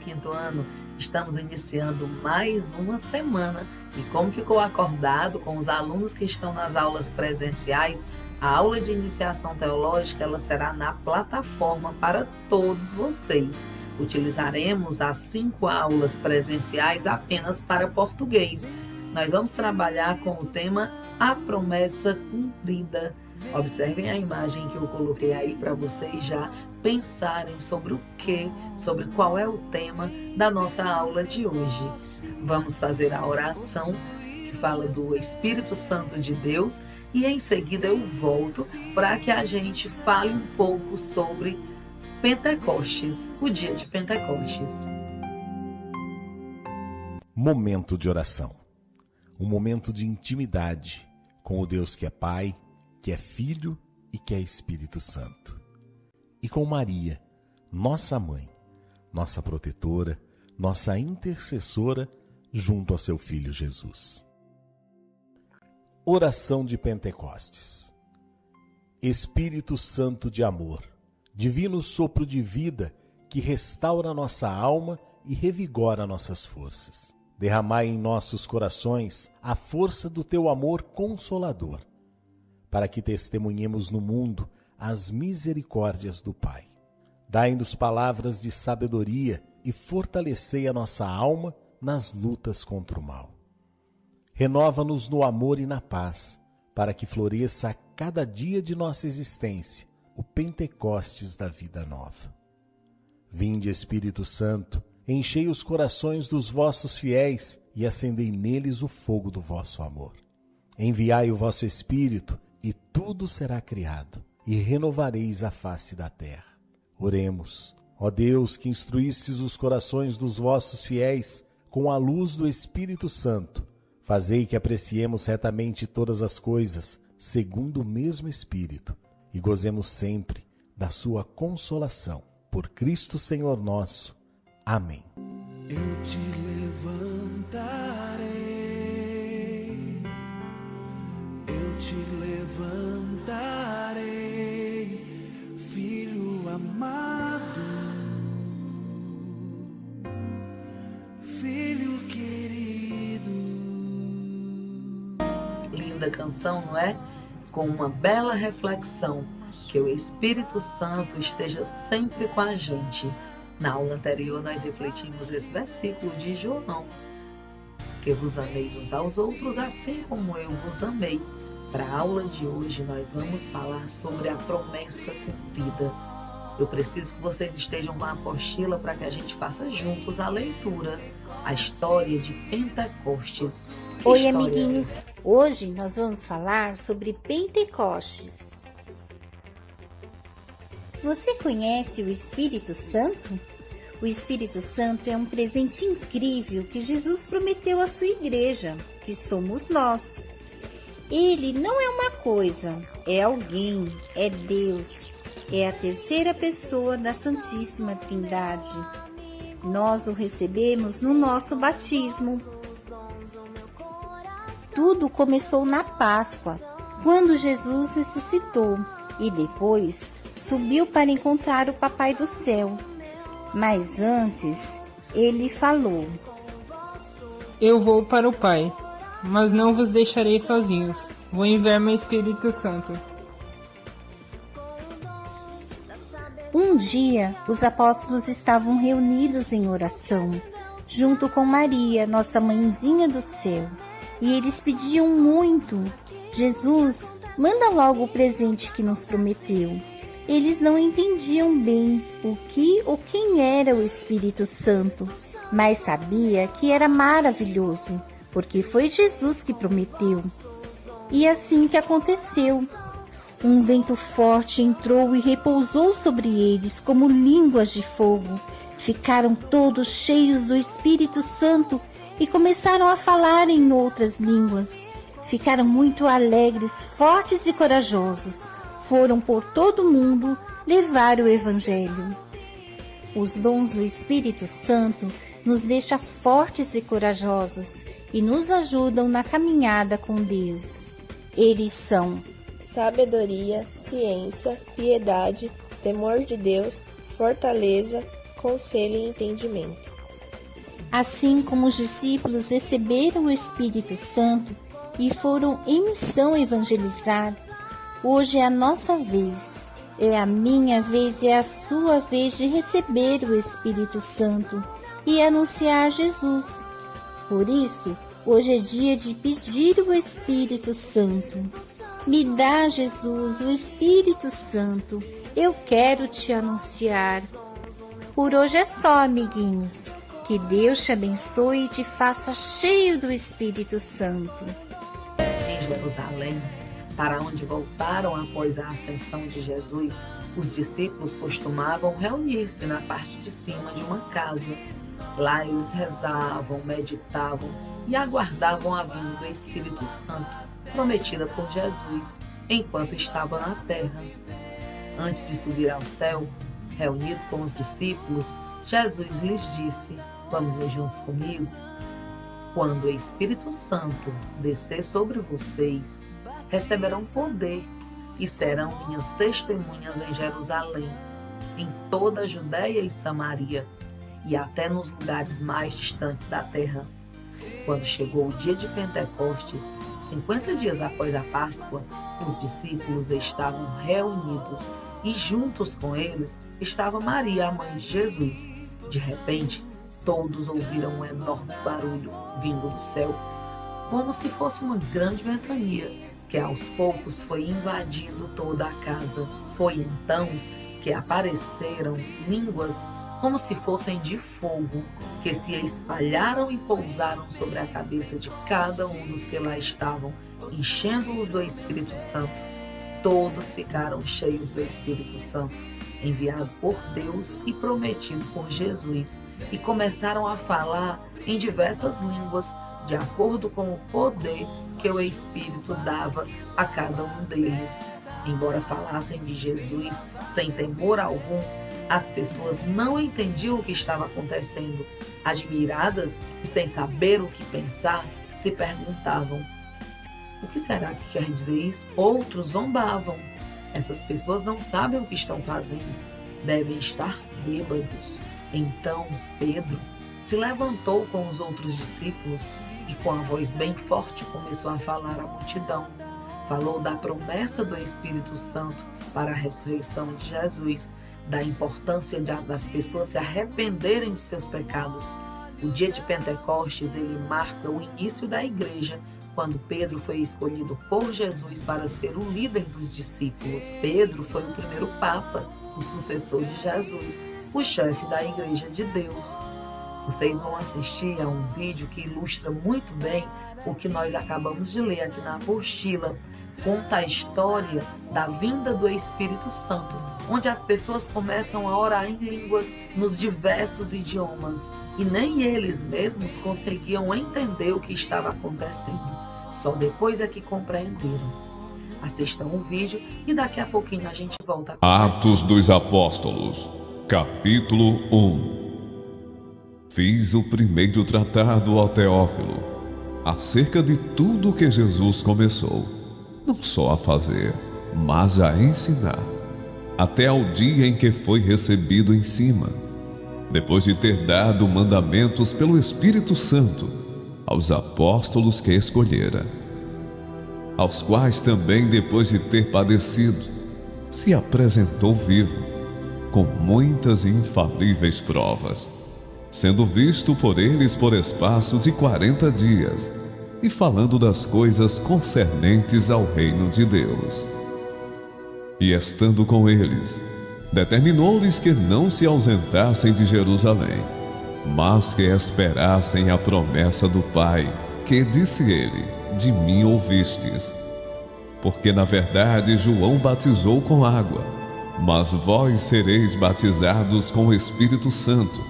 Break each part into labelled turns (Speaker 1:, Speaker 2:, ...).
Speaker 1: quinto ano, estamos iniciando mais uma semana e como ficou acordado com os alunos que estão nas aulas presenciais, a aula de iniciação teológica ela será na plataforma para todos vocês. Utilizaremos as 5 aulas presenciais apenas para português. Nós vamos trabalhar com o tema A Promessa Cumprida. Observem a imagem que eu coloquei aí para vocês já pensarem sobre qual é o tema da nossa aula de hoje. Vamos fazer a oração que fala do Espírito Santo de Deus e em seguida eu volto para que a gente fale um pouco sobre Pentecostes, o dia de Pentecostes.
Speaker 2: Momento de oração. Um momento de intimidade com o Deus que é Pai, que é Filho e que é Espírito Santo. E com Maria, nossa mãe, nossa protetora, nossa intercessora, junto ao seu Filho Jesus. Oração de Pentecostes. Espírito Santo de amor, divino sopro de vida que restaura nossa alma e revigora nossas forças. Derramai em nossos corações a força do teu amor consolador, para que testemunhemos no mundo as misericórdias do Pai. Dai-nos palavras de sabedoria e fortalecei a nossa alma nas lutas contra o mal. Renova-nos no amor e na paz, para que floresça a cada dia de nossa existência o Pentecostes da vida nova. Vinde, Espírito Santo, enchei os corações dos vossos fiéis e acendei neles o fogo do vosso amor. Enviai o vosso Espírito e tudo será criado, e renovareis a face da terra. Oremos. Ó Deus, que instruístes os corações dos vossos fiéis com a luz do Espírito Santo, fazei que apreciemos retamente todas as coisas, segundo o mesmo Espírito, e gozemos sempre da sua consolação. Por Cristo Senhor nosso. Amém.
Speaker 3: Eu te levantarei, eu te levantarei, filho amado, filho querido.
Speaker 1: Linda canção, não é? Com uma bela reflexão, que o Espírito Santo esteja sempre com a gente. Na aula anterior nós refletimos esse versículo de João, que vos ameis uns aos outros assim como eu vos amei. Para a aula de hoje nós vamos falar sobre a promessa cumprida. Eu preciso que vocês estejam com a apostila para que a gente faça juntos a leitura, a história de Pentecostes.
Speaker 4: Oi, amiguinhos! Hoje nós vamos falar sobre Pentecostes. Você conhece o Espírito Santo? O Espírito Santo é um presente incrível que Jesus prometeu à sua igreja, que somos nós. Ele não é uma coisa, é alguém, é Deus, é a terceira pessoa da Santíssima Trindade. Nós o recebemos no nosso batismo. Tudo começou na Páscoa, quando Jesus ressuscitou e depois subiu para encontrar o Papai do Céu. Mas antes, ele falou:
Speaker 5: Eu vou para o Pai, mas não vos deixarei sozinhos. Vou enviar meu Espírito Santo.
Speaker 4: Um dia, os apóstolos estavam reunidos em oração, junto com Maria, nossa mãezinha do céu, e eles pediam muito: Jesus, manda logo o presente que nos prometeu. Eles não entendiam bem o que ou quem era o Espírito Santo, mas sabia que era maravilhoso, porque foi Jesus que prometeu. E assim que aconteceu. Um vento forte entrou e repousou sobre eles como línguas de fogo. Ficaram todos cheios do Espírito Santo e começaram a falar em outras línguas. Ficaram muito alegres, fortes e corajosos. Foram por todo o mundo levar o Evangelho. Os dons do Espírito Santo nos deixam fortes e corajosos e nos ajudam na caminhada com Deus. Eles são
Speaker 6: sabedoria, ciência, piedade, temor de Deus, fortaleza, conselho e entendimento.
Speaker 4: Assim como os discípulos receberam o Espírito Santo e foram em missão evangelizar, hoje é a nossa vez, é a minha vez e é a sua vez de receber o Espírito Santo e anunciar Jesus. Por isso, hoje é dia de pedir o Espírito Santo. Me dá, Jesus, o Espírito Santo. Eu quero te anunciar. Por hoje é só, amiguinhos. Que Deus te abençoe e te faça cheio do Espírito Santo.
Speaker 1: Em Jerusalém, para onde voltaram após a ascensão de Jesus, os discípulos costumavam reunir-se na parte de cima de uma casa. Lá eles rezavam, meditavam e aguardavam a vinda do Espírito Santo, prometida por Jesus, enquanto estava na terra. Antes de subir ao céu, reunido com os discípulos, Jesus lhes disse: vamos ler juntos comigo? Quando o Espírito Santo descer sobre vocês, receberão poder e serão minhas testemunhas em Jerusalém, em toda a Judéia e Samaria, e até nos lugares mais distantes da terra. Quando chegou o dia de Pentecostes, 50 dias após a Páscoa, os discípulos estavam reunidos e juntos com eles estava Maria, a mãe de Jesus. De repente, todos ouviram um enorme barulho vindo do céu, como se fosse uma grande ventania, que aos poucos foi invadindo toda a casa. Foi então que apareceram línguas como se fossem de fogo, que se espalharam e pousaram sobre a cabeça de cada um dos que lá estavam, enchendo-os do Espírito Santo. Todos ficaram cheios do Espírito Santo, enviado por Deus e prometido por Jesus, e começaram a falar em diversas línguas, de acordo com o poder que o Espírito dava a cada um deles. Embora falassem de Jesus sem temor algum, as pessoas não entendiam o que estava acontecendo. Admiradas e sem saber o que pensar, se perguntavam: o que será que quer dizer isso? Outros zombavam. Essas pessoas não sabem o que estão fazendo. Devem estar bêbados. Então Pedro se levantou com os outros discípulos e com a voz bem forte começou a falar à multidão. Falou da promessa do Espírito Santo para a ressurreição de Jesus, da importância das pessoas se arrependerem de seus pecados. O dia de Pentecostes, ele marca o início da igreja, quando Pedro foi escolhido por Jesus para ser o líder dos discípulos. Pedro foi o primeiro papa, o sucessor de Jesus, o chefe da igreja de Deus. Vocês vão assistir a um vídeo que ilustra muito bem o que nós acabamos de ler aqui na apostila. Conta a história da vinda do Espírito Santo, onde as pessoas começam a orar em línguas nos diversos idiomas e nem eles mesmos conseguiam entender o que estava acontecendo. Só depois é que compreenderam. Assistam o vídeo e daqui a pouquinho a gente volta a conversar.
Speaker 7: Atos dos Apóstolos, capítulo 1. Fiz o primeiro tratado ao Teófilo, acerca de tudo o que Jesus começou, não só a fazer, mas a ensinar, até ao dia em que foi recebido em cima, depois de ter dado mandamentos pelo Espírito Santo aos apóstolos que escolhera, aos quais também, depois de ter padecido, se apresentou vivo, com muitas e infalíveis provas, sendo visto por eles por espaço de 40 dias, e falando das coisas concernentes ao reino de Deus. E estando com eles, determinou-lhes que não se ausentassem de Jerusalém, mas que esperassem a promessa do Pai, que, disse ele, de mim ouvistes. Porque na verdade João batizou com água, mas vós sereis batizados com o Espírito Santo,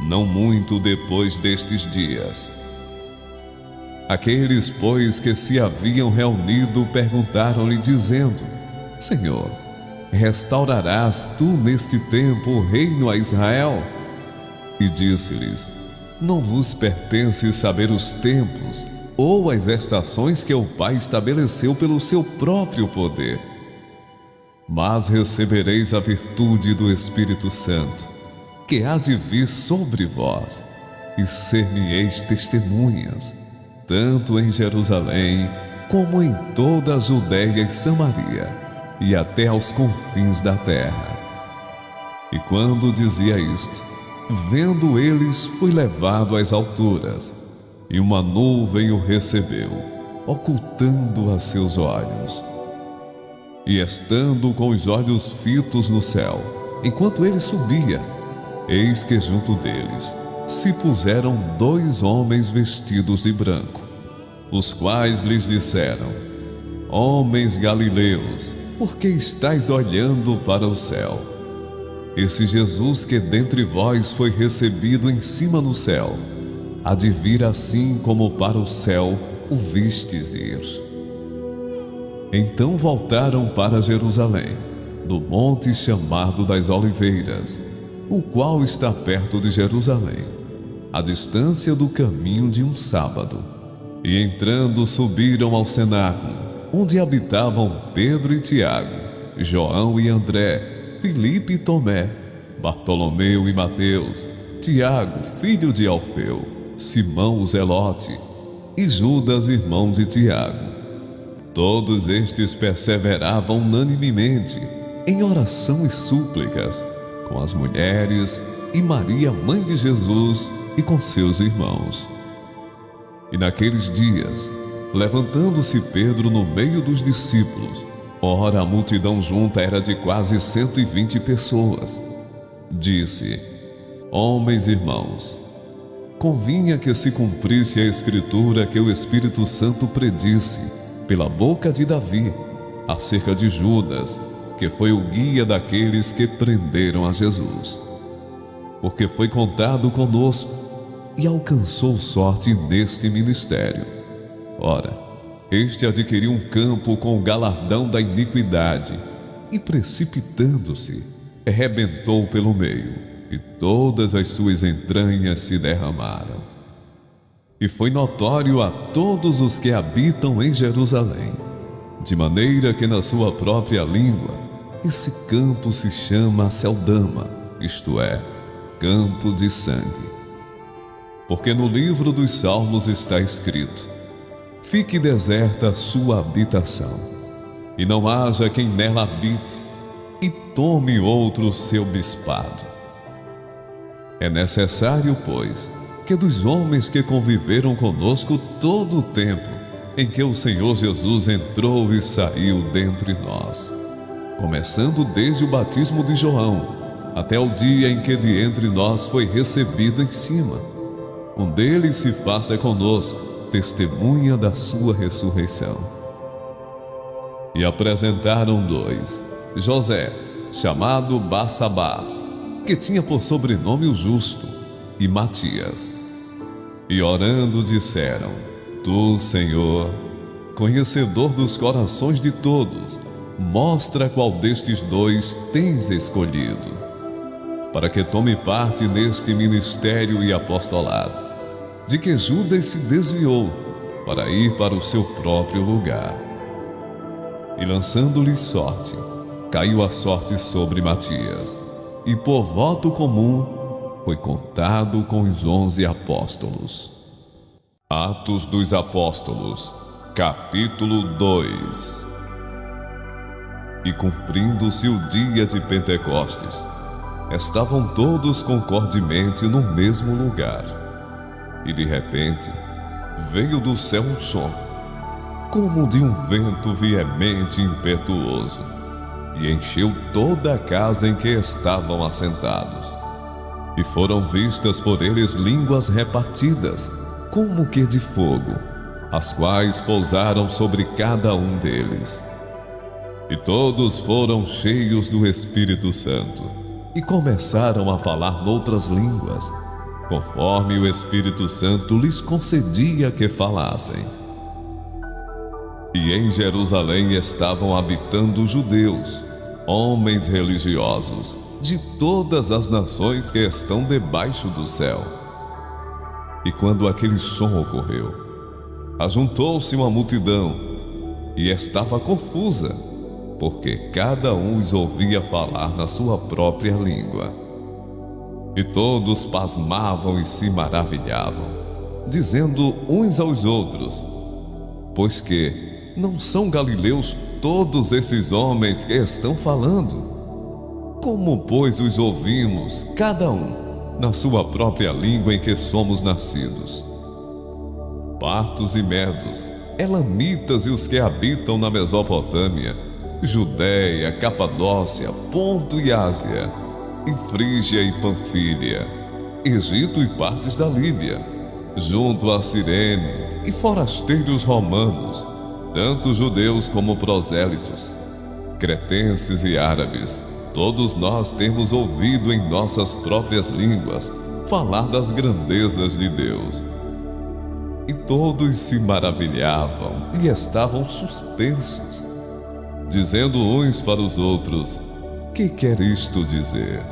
Speaker 7: não muito depois destes dias. Aqueles, pois, que se haviam reunido, perguntaram-lhe, dizendo: Senhor, restaurarás tu neste tempo o reino a Israel? E disse-lhes: Não vos pertence saber os tempos ou as estações que o Pai estabeleceu pelo seu próprio poder. Mas recebereis a virtude do Espírito Santo, que há de vir sobre vós, e ser-me-eis testemunhas, tanto em Jerusalém, como em toda a Judéia e Samaria, e até aos confins da terra. E quando dizia isto, vendo eles, fui levado às alturas, e uma nuvem o recebeu, ocultando a seus olhos. E estando com os olhos fitos no céu, enquanto ele subia, eis que junto deles se puseram 2 homens vestidos de branco, os quais lhes disseram: Homens galileus, por que estáis olhando para o céu? Esse Jesus que dentre vós foi recebido em cima no céu, há de vir assim como para o céu o vistes ir. Então voltaram para Jerusalém, do monte chamado das Oliveiras, o qual está perto de Jerusalém, à distância do caminho de um sábado. E entrando subiram ao cenáculo, onde habitavam Pedro e Tiago, João e André, Filipe e Tomé, Bartolomeu e Mateus, Tiago, filho de Alfeu, Simão o Zelote, e Judas, irmão de Tiago. Todos estes perseveravam unanimemente em oração e súplicas com as mulheres e Maria, mãe de Jesus, e com seus irmãos. E naqueles dias, levantando-se Pedro no meio dos discípulos, ora a multidão junta era de quase 120 pessoas, disse: Homens irmãos, convinha que se cumprisse a escritura que o Espírito Santo predisse pela boca de Davi acerca de Judas, que foi o guia daqueles que prenderam a Jesus. Porque foi contado conosco e alcançou sorte neste ministério. Ora, este adquiriu um campo com o galardão da iniquidade e, precipitando-se, arrebentou pelo meio, e todas as suas entranhas se derramaram. E foi notório a todos os que habitam em Jerusalém, de maneira que na sua própria língua esse campo se chama Aceldama, isto é, campo de sangue. Porque no livro dos Salmos está escrito: Fique deserta a sua habitação, e não haja quem nela habite, e tome outro seu bispado. É necessário, pois, que dos homens que conviveram conosco todo o tempo em que o Senhor Jesus entrou e saiu dentre nós, começando desde o batismo de João, até o dia em que de entre nós foi recebido em cima, um deles se faça conosco testemunha da sua ressurreição. E apresentaram 2, José, chamado Barsabás, que tinha por sobrenome o Justo, e Matias. E orando disseram: Tu, Senhor, conhecedor dos corações de todos, mostra qual destes 2 tens escolhido, para que tome parte neste ministério e apostolado, de que Judas se desviou para ir para o seu próprio lugar. E lançando-lhe sorte, caiu a sorte sobre Matias, e por voto comum foi contado com os 11 apóstolos. Atos dos Apóstolos, capítulo 2. E cumprindo-se o dia de Pentecostes, estavam todos concordemente no mesmo lugar. E de repente, veio do céu um som, como de um vento veemente e impetuoso, e encheu toda a casa em que estavam assentados. E foram vistas por eles línguas repartidas, como que de fogo, as quais pousaram sobre cada um deles. E todos foram cheios do Espírito Santo, e começaram a falar noutras línguas, conforme o Espírito Santo lhes concedia que falassem. E em Jerusalém estavam habitando judeus, homens religiosos, de todas as nações que estão debaixo do céu. E quando aquele som ocorreu, ajuntou-se uma multidão, e estava confusa, porque cada um os ouvia falar na sua própria língua. E todos pasmavam e se maravilhavam, dizendo uns aos outros: pois que não são galileus todos esses homens que estão falando? Como, pois, os ouvimos, cada um, na sua própria língua em que somos nascidos? Partos e medos, elamitas e os que habitam na Mesopotâmia, Judéia, Capadócia, Ponto e Ásia, e Frígia e Panfília, Egito e partes da Líbia, junto a Cirene, e forasteiros romanos, tanto judeus como prosélitos, cretenses e árabes, todos nós temos ouvido em nossas próprias línguas falar das grandezas de Deus. E todos se maravilhavam e estavam suspensos, dizendo uns para os outros: que quer isto dizer?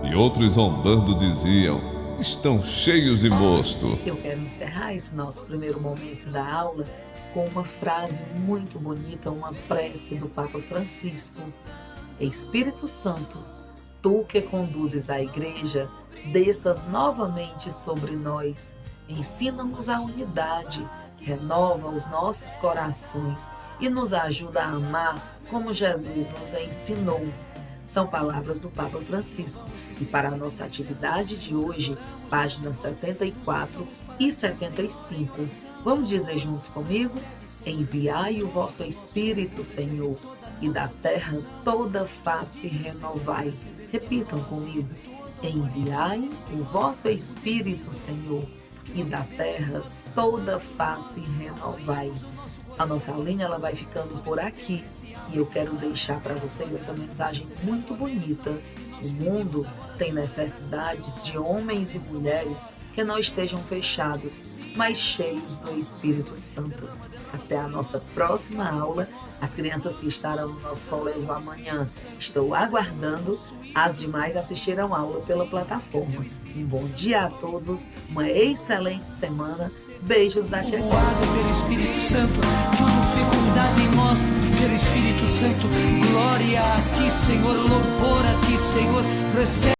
Speaker 7: E outros zombando diziam: estão cheios de mosto.
Speaker 1: Eu quero encerrar esse nosso primeiro momento da aula com uma frase muito bonita, uma prece do Papa Francisco. Espírito Santo, tu que conduzes a Igreja, desças novamente sobre nós, ensina-nos a unidade, renova os nossos corações e nos ajuda a amar como Jesus nos ensinou. São palavras do Papa Francisco. E para a nossa atividade de hoje, páginas 74 e 75, vamos dizer juntos comigo? Enviai o vosso Espírito, Senhor, e da terra toda face renovai. Repitam comigo. Enviai o vosso Espírito, Senhor, e da terra toda face renovai. A nossa aulinha ela vai ficando por aqui e eu quero deixar para vocês essa mensagem muito bonita. O mundo tem necessidades de homens e mulheres que não estejam fechados, mas cheios do Espírito Santo. Até a nossa próxima aula. As crianças que estarão no nosso colégio amanhã, estou aguardando. As demais assistirão a aula pela plataforma. Um bom dia a todos, uma excelente semana. Beijos da Tia Cláudia.
Speaker 3: Pelo Espírito Santo, tudo fecundado em nós, pelo Espírito Santo. Glória a ti, Senhor, louvor a ti, Senhor. Recebe